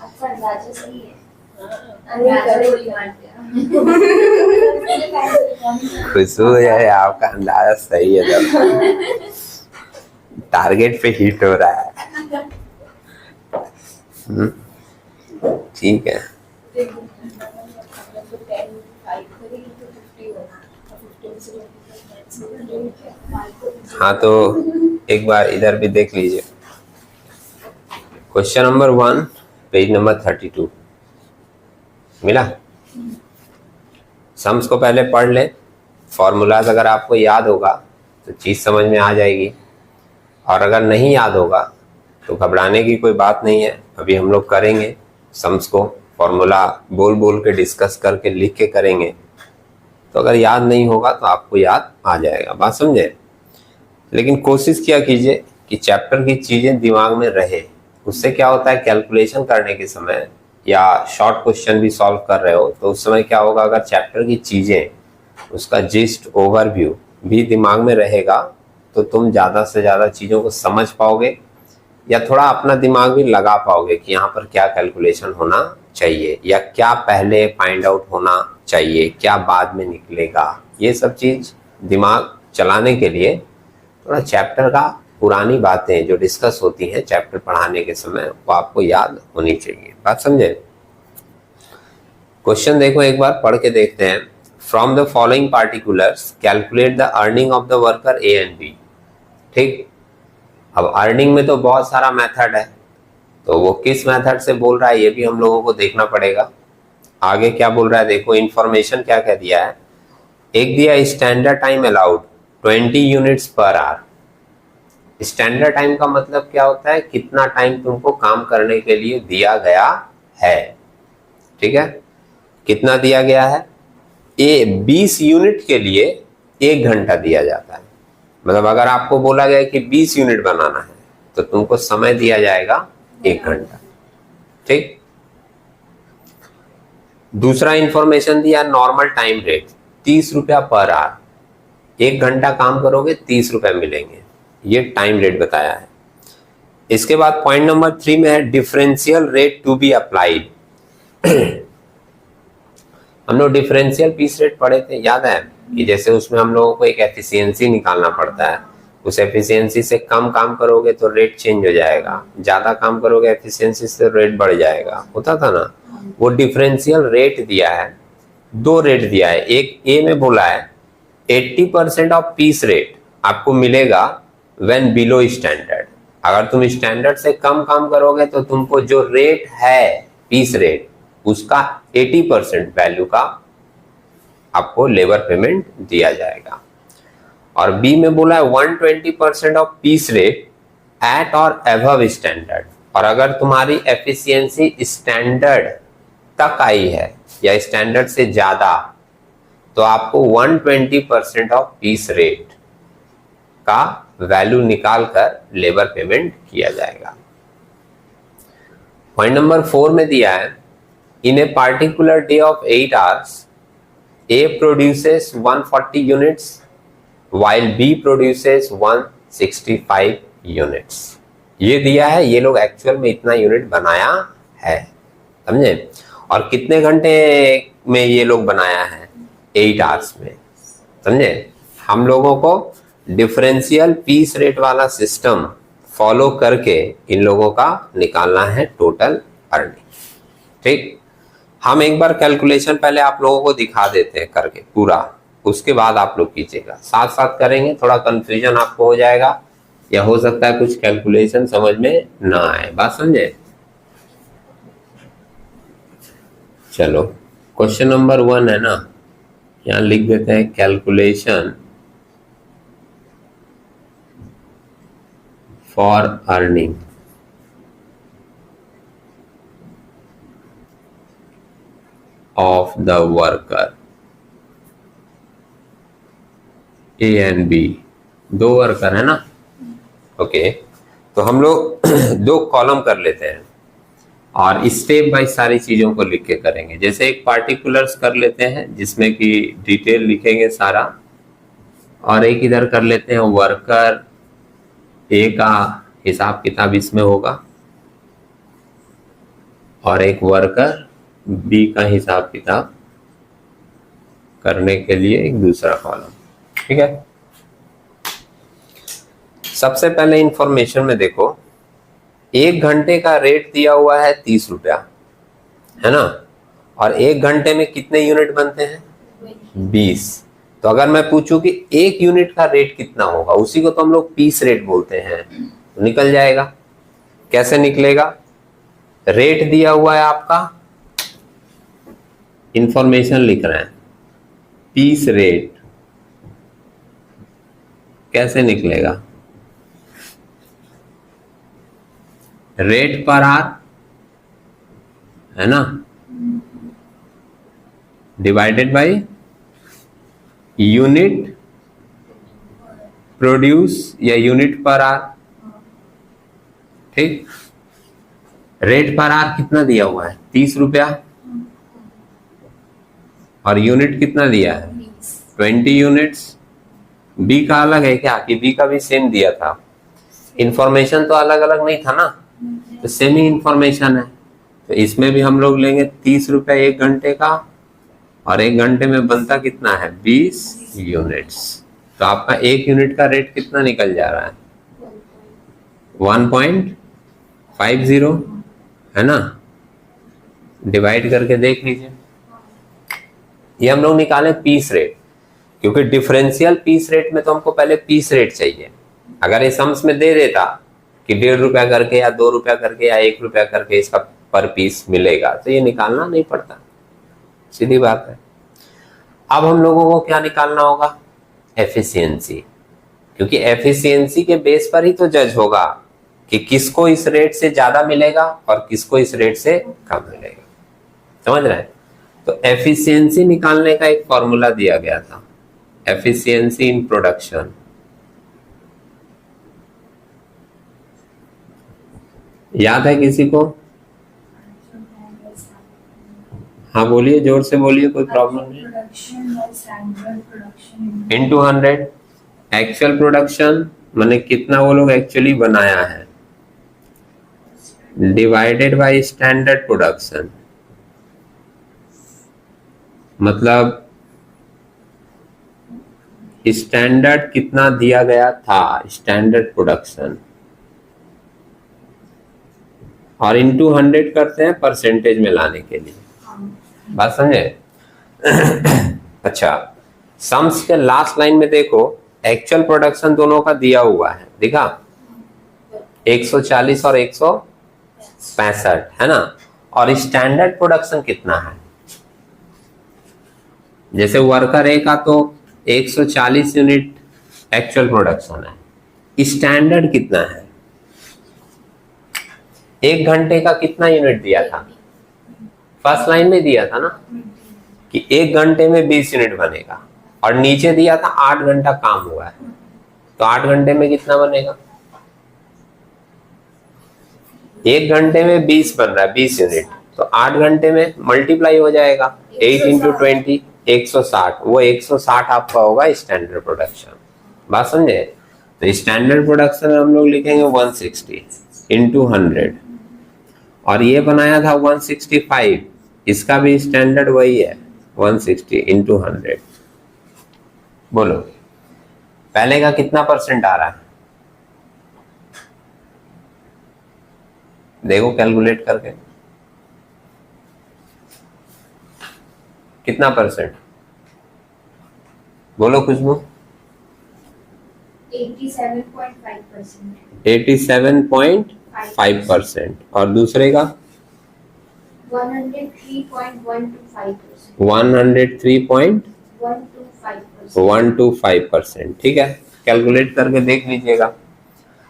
आपका अंदाजा सही है। खुशबू है, आपका अंदाजा सही है, टारगेट पे हिट हो रहा है। ठीक है, हाँ तो एक बार इधर भी देख लीजिए। क्वेश्चन नंबर 1 पेज नंबर 32 मिला। सम्स को पहले पढ़ ले, फॉर्मूलाज अगर आपको याद होगा तो चीज समझ में आ जाएगी, और अगर नहीं याद होगा तो घबराने की कोई बात नहीं है। अभी हम लोग करेंगे सम्स को, फॉर्मूला बोल बोल के डिस्कस करके लिख के करेंगे, तो अगर याद नहीं होगा तो आपको याद आ जाएगा, बात समझे। लेकिन कोशिश किया कीजिए कि चैप्टर की चीजें दिमाग में रहे। उससे क्या होता है, कैलकुलेशन करने के समय या शॉर्ट क्वेश्चन भी सॉल्व कर रहे हो तो उस समय क्या होगा, अगर चैप्टर की चीजें, उसका जिस्ट, ओवरव्यू भी दिमाग में रहेगा तो तुम ज्यादा से ज्यादा चीजों को समझ पाओगे, या थोड़ा अपना दिमाग भी लगा पाओगे कि यहाँ पर क्या कैलकुलेशन होना चाहिए, या क्या पहले फाइंड आउट होना चाहिए, क्या बाद में निकलेगा। ये सब चीज दिमाग चलाने के लिए थोड़ा चैप्टर का पुरानी बातें जो डिस्कस होती हैं चैप्टर पढ़ाने के समय, वो आपको याद होनी चाहिए, बात समझे। क्वेश्चन देखो एक बार पढ़ के देखते हैं। From the following particulars calculate the earning of the worker A and B. ठीक, अब अर्निंग में तो बहुत सारा मेथड है, तो वो किस मेथड से बोल रहा है ये भी हम लोगों को देखना पड़ेगा। आगे क्या बोल रहा है देखो, इंफॉर्मेशन क्या क्या दिया है। एक दिया standard time allowed 20 units per hour. Standard time का मतलब क्या होता है, कितना टाइम तुमको काम करने के लिए दिया गया है। ठीक है, कितना दिया गया है, 20 यूनिट के लिए 1 घंटा दिया जाता है। मतलब अगर आपको बोला गया कि 20 यूनिट बनाना है तो तुमको समय दिया जाएगा 1 घंटा। ठीक, दूसरा इंफॉर्मेशन दिया नॉर्मल टाइम रेट 30 रुपया पर आवर। 1 घंटा काम करोगे 30 रुपए मिलेंगे, ये टाइम रेट बताया है। इसके बाद पॉइंट नंबर 3 में है differential rate to be applied. हम लोग डिफरेंशियल पीस रेट पढ़े थे, याद है कि जैसे उसमें हम लोगों को एक एफिशिएंसी निकालना पड़ता है, उस एफिशिएंसी से कम काम करोगे तो रेट चेंज हो जाएगा, ज्यादा काम करोगे एफिशिएंसी से रेट बढ़ जाएगा, होता था ना। वो डिफरेंशियल रेट दिया है, 2 रेट दिया है। एक ए में बोला है 80% ऑफ पीस रेट आपको मिलेगा व्हेन बिलो स्टैंडर्ड। अगर तुम स्टैंडर्ड से कम काम करोगे तो तुमको जो रेट है पीस रेट, उसका 80% वैल्यू का आपको लेबर पेमेंट दिया जाएगा। और बी में बोला है 120% ऑफ पीस रेट एट और अबव स्टैंडर्ड। और अगर तुम्हारी एफिशिएंसी स्टैंडर्ड तक आई है या स्टैंडर्ड से ज्यादा, तो आपको 120% ऑफ पीस रेट का वैल्यू निकाल कर लेबर पेमेंट किया जाएगा। पॉइंट नंबर 4 में दिया है in a particular day of 8 hours A produces 140 units while B produces 165 units. ये दिया है, ये लोग एक्चुअल में इतना यूनिट बनाया है, समझे। और कितने घंटे में ये लोग बनाया है, 8 आवर्स में, समझे। हम लोगों को डिफरेंशियल पीस रेट वाला सिस्टम फॉलो करके इन लोगों का निकालना है टोटल अर्निंग। ठीक, हम एक बार कैलकुलेशन पहले आप लोगों को दिखा देते हैं करके पूरा, उसके बाद आप लोग कीजिएगा, साथ साथ करेंगे, थोड़ा कंफ्यूजन आपको हो जाएगा या हो सकता है कुछ कैलकुलेशन समझ में ना आए, बात समझे। चलो क्वेश्चन नंबर 1 है ना, यहां लिख देते हैं calculation for earning of the worker A and B. 2 worker है ना, ओके। तो हम लोग 2 कॉलम कर लेते हैं और स्टेप बाय सारी चीजों को लिख के करेंगे। जैसे एक पार्टिकुलर्स कर लेते हैं जिसमें कि डिटेल लिखेंगे सारा, और एक इधर कर लेते हैं वर्कर ए का हिसाब किताब इसमें होगा। और एक वर्कर बी का हिसाब किताब करने के लिए एक दूसरा कॉलम। ठीक है, सबसे पहले इंफॉर्मेशन में देखो, 1 घंटे का रेट दिया हुआ है 30 रुपया, है ना, और 1 घंटे में कितने यूनिट बनते हैं? 20। तो अगर मैं पूछूं कि 1 यूनिट का रेट कितना होगा, उसी को तो हम लोग पीस रेट बोलते हैं, तो निकल जाएगा। कैसे निकलेगा? रेट दिया हुआ है आपका, इंफॉर्मेशन लिख रहे हैं, पीस रेट कैसे निकलेगा? रेट पर आर, है ना, डिवाइडेड बाय यूनिट प्रोड्यूस या यूनिट पर आर। ठीक, रेट पर आर कितना दिया हुआ है? 30 रुपया, और यूनिट कितना दिया है? 20 यूनिट्स। बी का अलग है क्या? कि बी का भी सेम दिया था? इंफॉर्मेशन तो अलग अलग नहीं था ना, तो सेम ही इंफॉर्मेशन है। तो इसमें भी हम लोग लेंगे 30 रुपया 1 घंटे का, और 1 घंटे में बनता कितना है? 20 यूनिट्स। तो आपका 1 यूनिट का रेट कितना निकल जा रहा है? 1.50, है ना। डिवाइड करके देख लीजिए, ये हम लोग निकाले पीस रेट, क्योंकि डिफरेंशियल पीस रेट में तो हमको पहले पीस रेट चाहिए। अगर ये सम्स में दे देता कि 1.5 रुपया करके या 2 रुपया करके या 1 रुपया करके इसका पर पीस मिलेगा, तो ये निकालना नहीं पड़ता, सीधी बात है। अब हम लोगों को क्या निकालना होगा? एफिशिएंसी, क्योंकि एफिशिएंसी के बेस पर ही तो जज होगा कि किसको इस रेट से ज्यादा मिलेगा और किसको इस रेट से कम मिलेगा। समझ रहे हैं? तो एफिशिएंसी निकालने का एक फॉर्मूला दिया गया था, एफिशिएंसी इन प्रोडक्शन। याद है किसी को? हाँ बोलिए, जोर से बोलिए, कोई प्रॉब्लम नहीं। इनटू 100 एक्चुअल प्रोडक्शन, माने कितना वो लोग एक्चुअली बनाया है, डिवाइडेड बाय स्टैंडर्ड प्रोडक्शन। मतलब स्टैंडर्ड कितना दिया गया था, स्टैंडर्ड प्रोडक्शन, और इनटू 100 करते हैं परसेंटेज में लाने के लिए। बात समझे? अच्छा, सम्स के लास्ट लाइन में देखो, एक्चुअल प्रोडक्शन दोनों का दिया हुआ है, देखा, 140 और 165, है ना, और स्टैंडर्ड प्रोडक्शन कितना है? जैसे वर्कर ए का तो 140 यूनिट एक्चुअल प्रोडक्शन है, स्टैंडर्ड कितना है? 1 घंटे का कितना यूनिट दिया था? फर्स्ट लाइन में दिया था ना कि 1 घंटे में 20 यूनिट बनेगा, और नीचे दिया था 8 घंटा काम हुआ है, तो 8 घंटे में कितना बनेगा? 1 घंटे में 20 बन रहा है, 20 यूनिट, तो 8 घंटे में मल्टीप्लाई हो जाएगा, 8 इंटू 20 160, वो 160 आपका होगा स्टैंडर्ड प्रोडक्शन। बात समझे? तो स्टैंडर्ड प्रोडक्शन हम लोग लिखेंगे 160 इंटू 100, और ये बनाया था 165, इसका भी स्टैंडर्ड वही है, 160 इंटू 100। बोलो पहले का कितना परसेंट आ रहा है? देखो कैलकुलेट करके, कितना परसेंट? बोलो खुशबू। 87.5%। 87.5%, और दूसरे का 103.125%। 103.125%। ठीक है, कैलकुलेट करके देख लीजिएगा।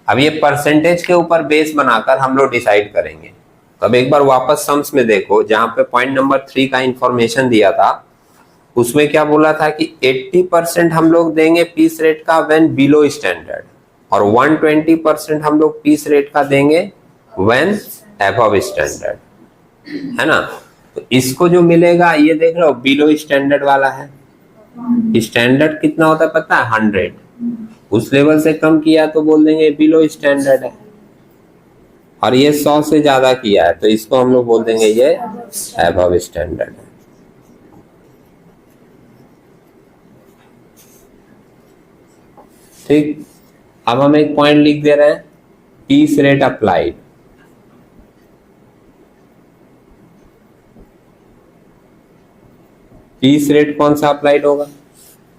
अब ये परसेंटेज के ऊपर बेस बनाकर हम लोग डिसाइड करेंगे। तो अब एक बार वापस सम्स में देखो, जहां पे पॉइंट नंबर 3 का इंफॉर्मेशन दिया था, उसमें क्या बोला था कि 80% हम लोग देंगे पीस रेट का व्हेन बिलो स्टैंडर्ड, और 120% हम लोग पीस रेट का देंगे व्हेन अबव स्टैंडर्ड, है ना। तो इसको जो मिलेगा, ये देख रहे हो बिलो स्टैंडर्ड वाला है। स्टैंडर्ड कितना होता है पता है? 100। उस लेवल से कम किया तो बोल देंगे बिलो स्टैंडर्ड है, और ये 100 से ज्यादा किया है तो इसको हम लोग बोल देंगे ये अबव स्टैंडर्ड है। ठीक, अब हम एक पॉइंट लिख दे रहे हैं, piece rate applied. Piece rate कौन सा अप्लाइड होगा,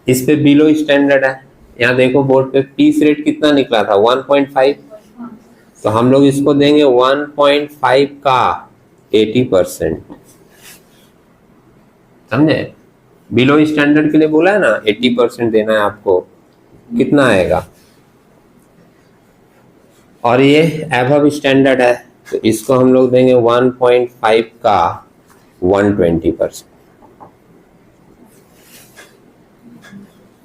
इस पे बिलो स्टैंडर्ड है। यहाँ देखो बोर्ड पे पीस रेट कितना निकला था 1.5, तो हम लोग इसको देंगे 1.5 का 80%। समझे, बिलो स्टैंडर्ड के लिए बोला है ना 80% देना है आपको, कितना आएगा। और ये एबव स्टैंडर्ड है तो इसको हम लोग देंगे 1.5 का 120%।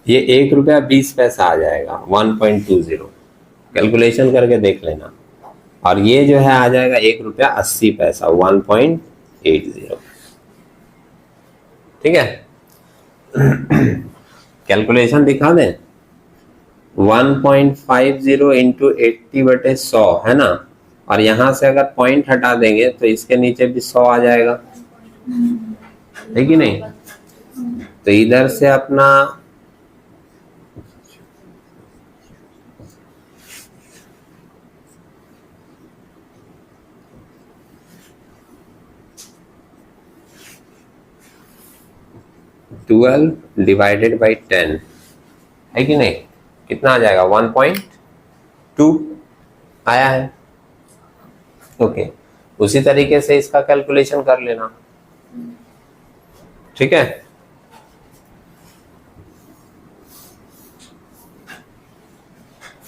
ये 1 रुपया 20 पैसा आ जाएगा 1.20, कैलकुलेशन करके देख लेना। और ये जो है आ जाएगा 1 रुपया 80 पैसा 1.80। ठीक है, कैलकुलेशन दिखा दें, 1.50 इंटू 80/100 है ना, और यहां से अगर पॉइंट हटा देंगे तो इसके नीचे भी 100 आ जाएगा, है कि नहीं। तो इधर से अपना ट्वेल्व डिवाइडेड बाई 10 है कि नहीं, कितना आ जाएगा 1.2 आया है। ओके, उसी तरीके से इसका कैलकुलेशन कर लेना। ठीक है,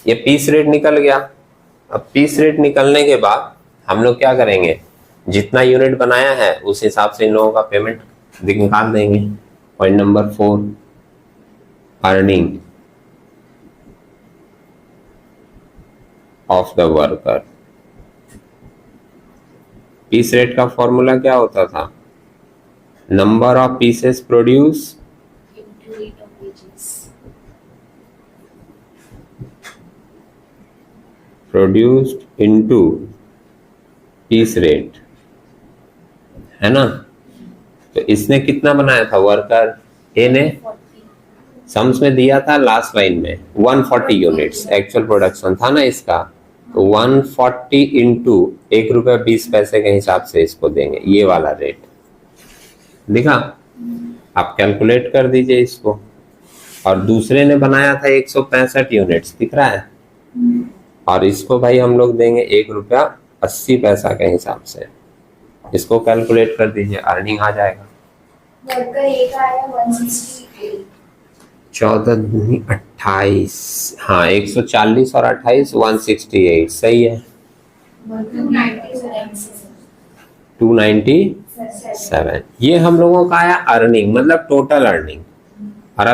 ये पीस रेट निकल गया। अब पीस रेट निकलने के बाद हम लोग क्या करेंगे, जितना यूनिट बनाया है उस हिसाब से इन लोगों का पेमेंट निकाल देंगे। Point number 4, earning of the worker. Piece rate का फॉर्मूला क्या होता था, number of pieces produce into rate of wages. Produced into piece rate, है ना। तो इसने कितना बनाया था वर्कर ए ने, 40. सम्स में दिया था लास्ट लाइन में 140 यूनिट्स एक्चुअल प्रोडक्शन था ना इसका, तो 140 इंटू 1 रुपया 20 पैसे के हिसाब से इसको देंगे, ये वाला रेट दिखा। आप कैलकुलेट कर दीजिए इसको। और दूसरे ने बनाया था 165 यूनिट्स, दिख रहा है, और इसको भाई हम लोग देंगे 1 रुपया 80 पैसा के हिसाब से। इसको कैलकुलेट कर दीजिए, अर्निंग आ जाएगा। वर्कर एक आया 168. 14 दूनी 28, हाँ 140 और 28 168, सही है। 297, ये हम लोगों का आया अर्निंग, मतलब टोटल अर्निंग।